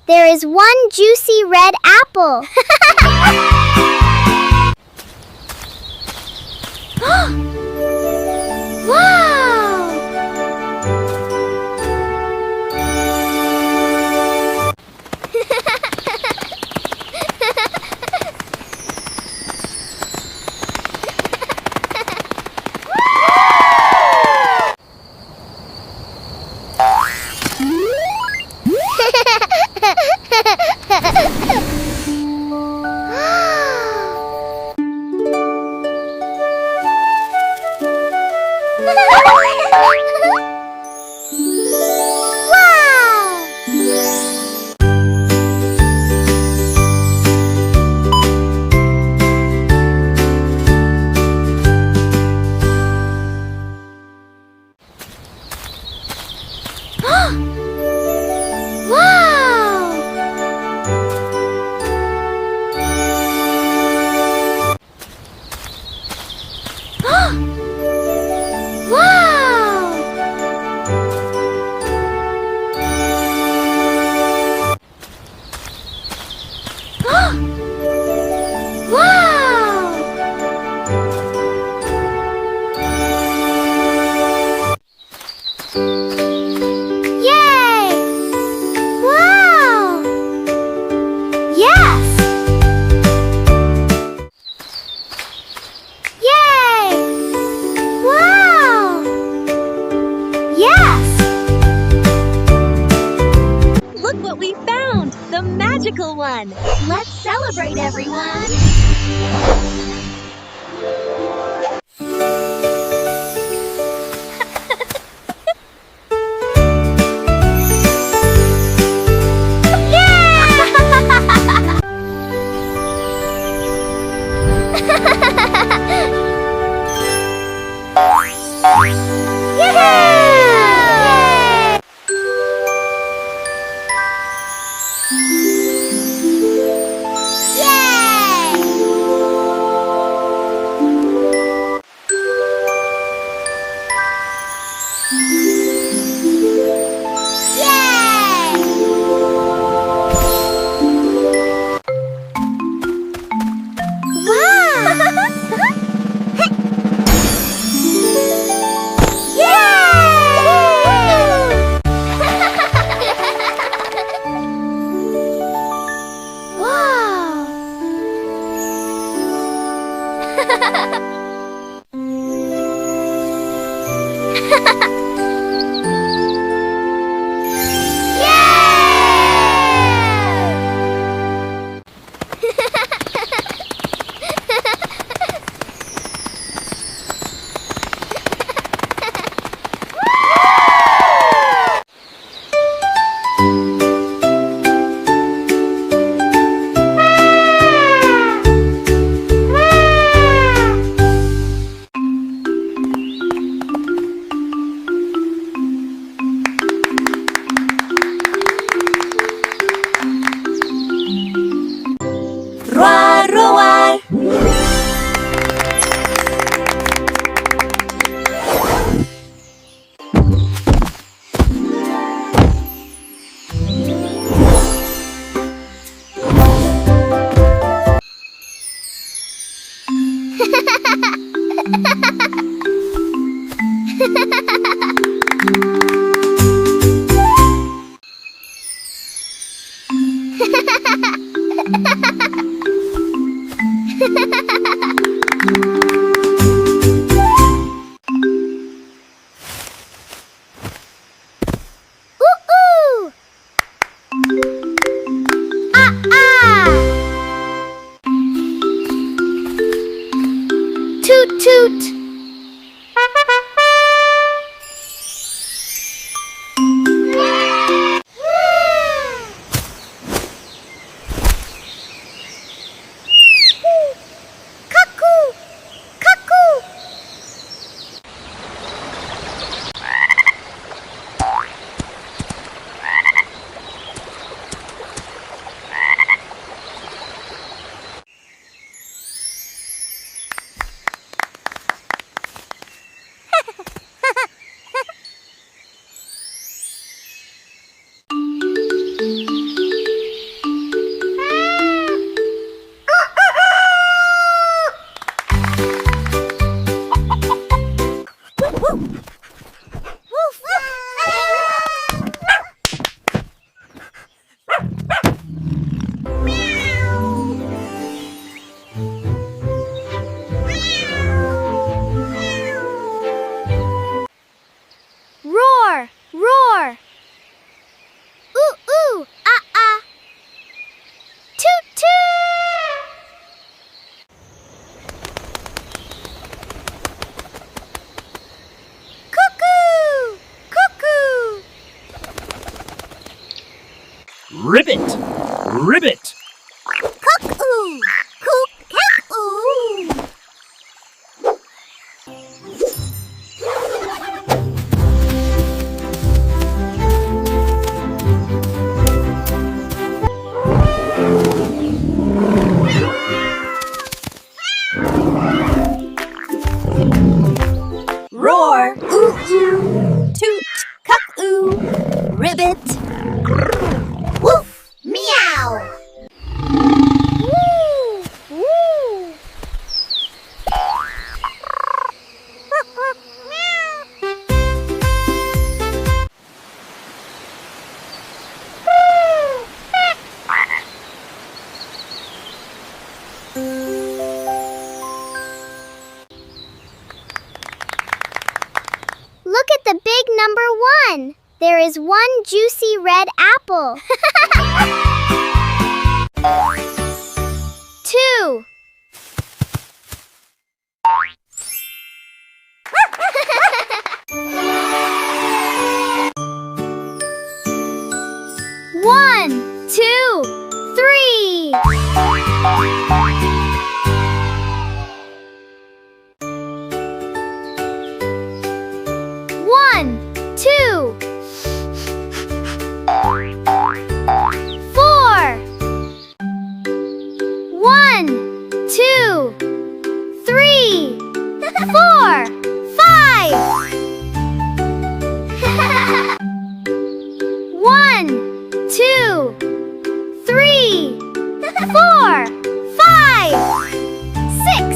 There is one juicy red apple. Wow! One. Let's celebrate, everyone! Toot toot! Ribbit, ribbit. Cuck-oo! Cook-cack-oo! Roar! Ooh-oo! Toot! Cuck-oo! Ribbit! Woof! Meow! Woo! Woo! Look at the big number 1. There is one juicy red apple. 2. One, 2, 3. 1, 2, 4. 1, 2, 3, 4, 5. 1, 2, 3, 4, 5, 6.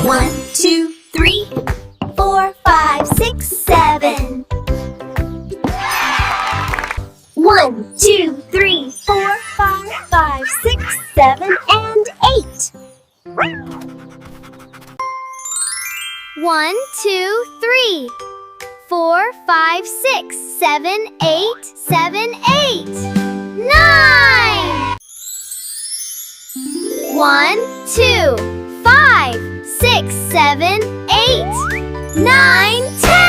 1, 2, 3, 4, 5, 6, 7. 1, 2, 3, 4, 5, 6, 7, and 8. 1, 2, 3, 4, 5, 6, 7, 8, 7, 8. 9. 1, 2, 5, 6, 7, 8, 9, 10.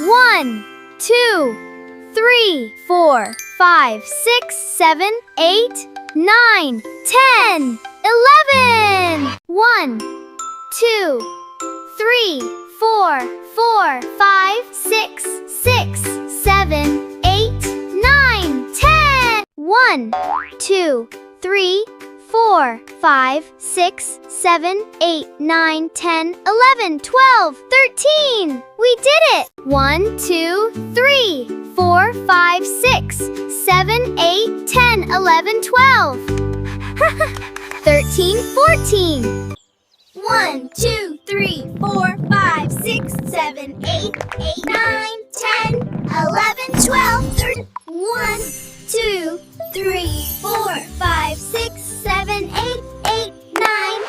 1, 2, 3, 4, 5, 6, 7, 8, 9, 10, 11. 1, 2, 3, 4, 5, 6, 7, 8, 9, 10. 1, 2, 3, 4, 5, 6, 7, 8, 9, 10, 11, 12, 13. We did it! 1, 2, 3, 4, 5, 6, 7, 8, 10, 11, 12. 13, 14. 1, 2, 3, 4, 5, 6, 7, 8, 9, 10, 11, 12, 13. 1, 2, 3, 4, 5, 6, 7, 8, 9.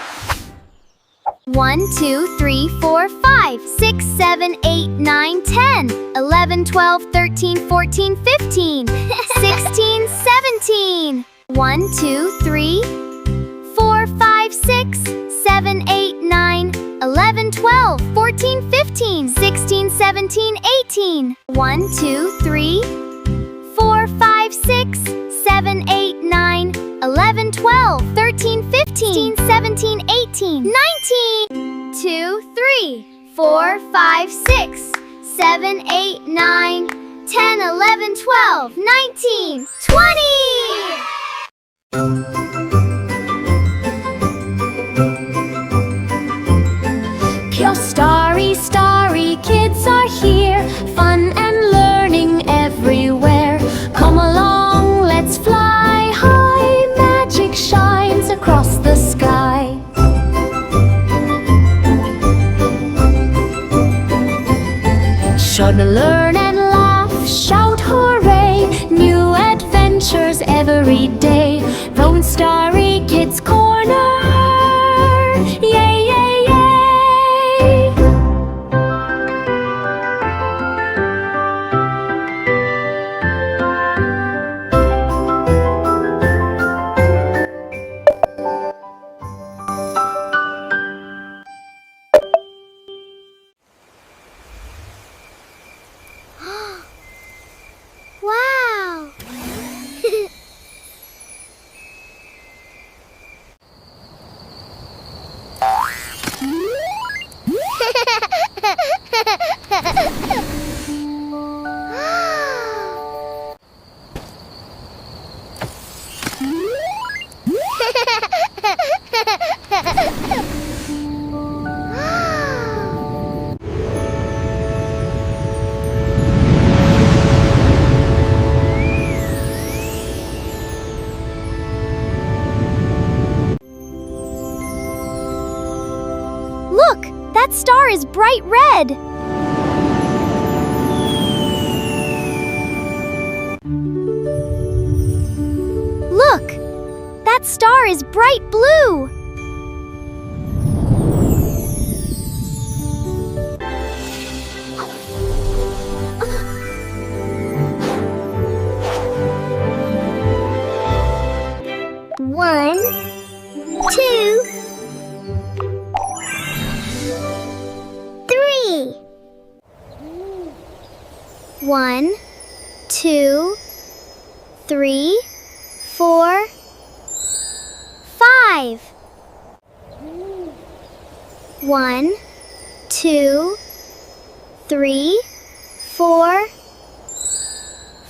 1, 2, 3, 4, 5, 6, 7, 8, 9, 10, 11, 12, 13, 14, 15, 16, 17. 1, 2, 3, 4, 5, 6, 7, 8, 9, 11, 12, 14, 15, 16, 17, 18. 1, 2, 3, 4, 5, 6, 7, 8, 9, 11, 12, 13, 15, 17, 18, 19. 2, 3, 4, 5, 6, 7, 8, 9, 10, 11, 12, 19, 20. Your starry, starry kids are here, fun and learning everywhere. Come along, let's fly high, magic shines across the sky. Sure to learn and laugh, shout hooray, new adventures every day. Lone Starry Kids Corner, yay, yay, yay! star is bright red. Look, that star is bright blue. One, two, three. 1, 2, 3, 4, 5. 1, 2, 3, 4,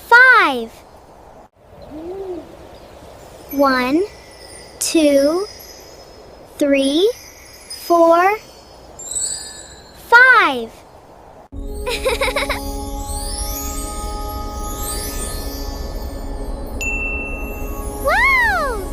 5. 1, 2, 3, 4, 5. Wow!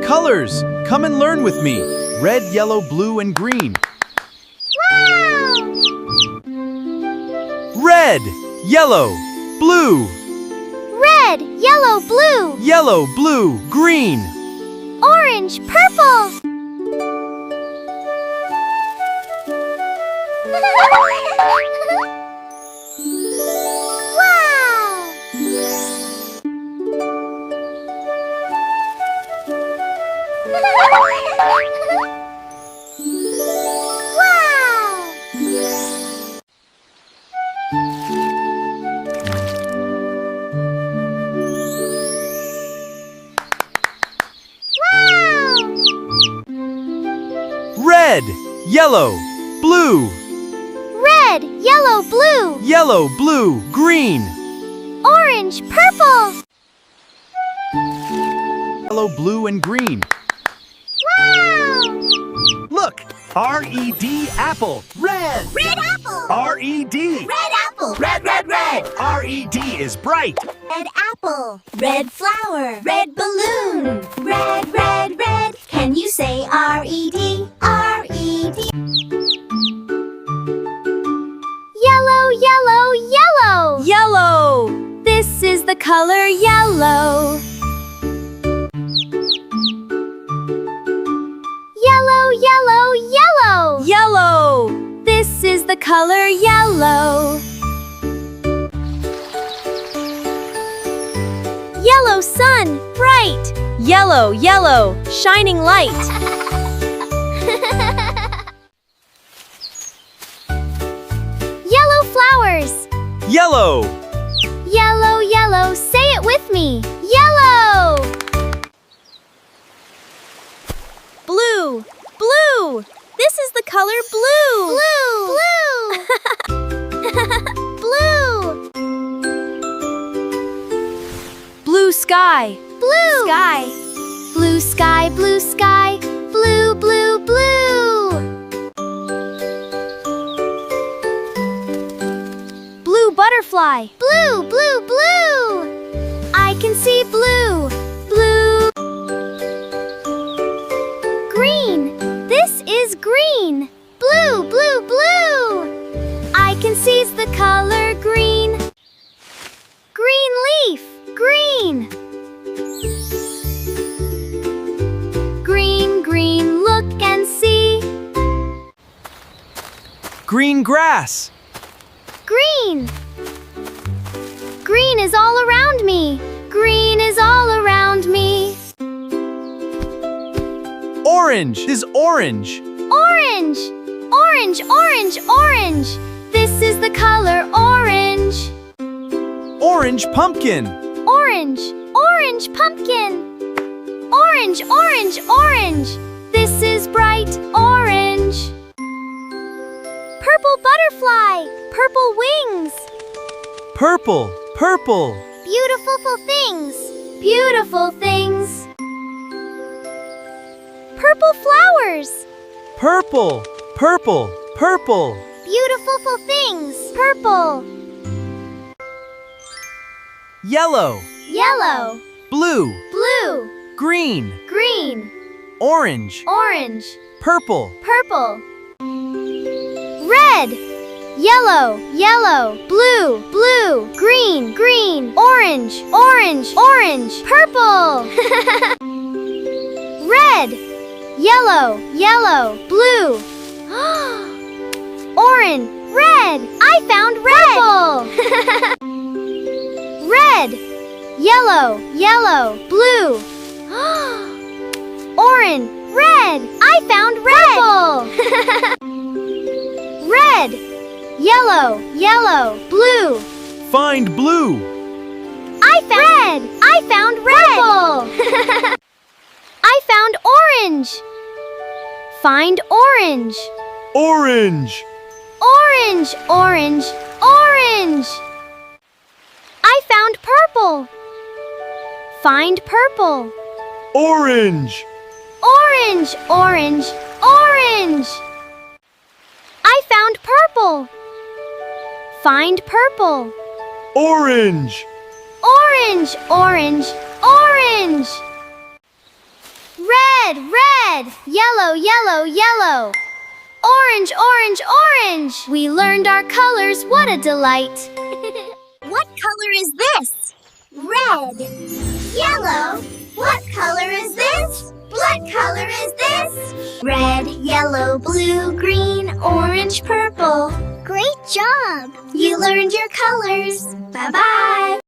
Colors! Come and learn with me. Red, yellow, blue, and green. Wow! Red, yellow, blue, Red, yellow, blue, yellow, blue, green. orange, purple. Wow! Wow! Red, yellow, blue, Red, yellow, blue, yellow, blue, green. orange, purple. Yellow, blue, and green. Wow! Look! R-E-D, apple. Red! Red apple! R-E-D. Red apple! Red, red, red! R-E-D is bright. Red apple! Red flower! Red balloon! Red, red, red! Can you say R-E-D? R-E-D! Yellow, yellow, yellow. Yellow. This is the color yellow. Yellow, yellow, yellow. Yellow. This is the color yellow. Yellow sun, bright. Yellow, yellow, shining light. Yellow flowers. Yellow! Yellow, yellow, say it with me. Yellow. Blue. Blue. This is the color blue. Blue. Blue. Blue sky. Blue. Sky. Blue sky, blue sky. Blue, blue, blue. Blue butterfly. Blue, blue, blue. I can see blue. Blue. Green. This is green. Blue, blue, blue. I can see the color green. Green leaf. Green. Green, green, look and see. Green grass. Green. Green is all around me. Green is all around me. Orange is orange. Orange. Orange, orange, orange. This is the color orange. Orange pumpkin. Orange, orange pumpkin. Orange, orange, orange. This is bright orange. Purple butterfly. Purple wings. Purple, purple. Beautiful things. Beautiful things. Purple flowers. Purple, purple, purple. Beautiful things. Purple. Yellow, Yellow. blue, Blue. green, Green. orange, Orange. purple. Purple. Red. Yellow. Yellow. Blue. Blue. Green. Green. Orange. Orange. Orange. Purple. Red. Yellow. Yellow. Blue. Orange. Red. I found red. Red. Yellow. Yellow. Blue. Orange. Red. I found red. Red. Yellow. Yellow. Blue. Find blue. I found red. I found red. I found orange. Find orange. Orange. Orange, orange, orange. I found purple. Find purple. Orange. Orange, orange, orange. I found purple. Find purple. Orange. Orange, orange, orange. Red, red. Yellow, yellow, yellow. Orange, orange, orange. We learned our colors. What a delight. What color is this? Red. Yellow. What color is this? What color is this? Red, yellow, blue, green, orange, purple. Great job! You learned your colors. Bye-bye.